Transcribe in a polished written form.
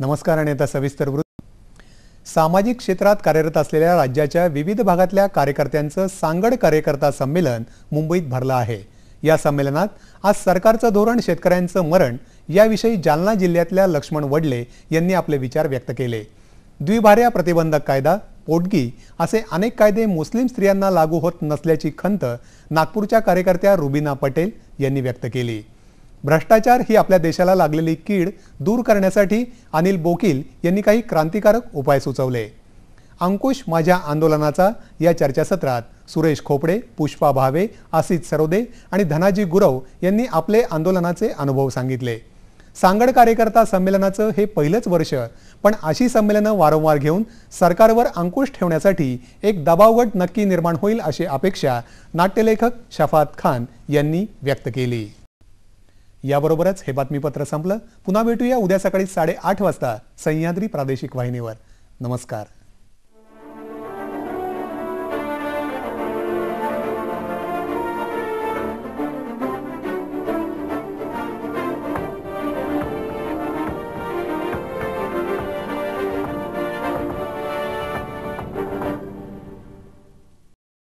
नमस्कार आणि आता सविस्तर वृत्त। सामाजिक क्षेत्रात कार्यरत असलेल्या राज्याच्या विविध भागातल्या कार्यकर्त्यांचं सांगड कार्यकर्ता संमेलन मुंबईत भरलं आहे। या संमेलनात आज सरकारचं धोरण शेतकऱ्यांचं मरण याविषयी जालना जिल्ह्यातल्या लक्ष्मण वडले यांनी आपले विचार व्यक्त केले। द्विभार्या प्रतिबंधक कायदा, पोटगी असे अनेक कायदे मुस्लिम स्त्रियांना लागू होत नसल्याची खंत नागपूरच्या कार्यकर्त्या रुबीना पटेल यांनी व्यक्त केली। भ्रष्टाचार ही आपल्या देशाला लागलेली कीड दूर करण्यासाठी अनिल बोकील यांनी काही क्रांतिकारक उपाय सुचवले। अंकुश माझ्या आंदोलनाचा या चर्चासत्रात सुरेश खोपडे, पुष्पा भावे, आसित सरोदे आणि धनाजी गुरव यांनी आपले आंदोलनाचे अनुभव सांगितले। सांगड कार्यकर्ता संमेलनाचं हे पहिलंच वर्ष, पण अशी संमेलनं वारंवार घेऊन सरकारवर अंकुश ठेवण्यासाठी एक दबावगट नक्की निर्माण होईल अशी अपेक्षा नाट्यलेखक शफात खान यांनी व्यक्त केली। याबरोबरच हे बातमीपत्र संपलं। पुन्हा भेटूया उद्या सकाळी 8:30 वाजता सह्याद्री प्रादेशिक वाहिनीवर। नमस्कार।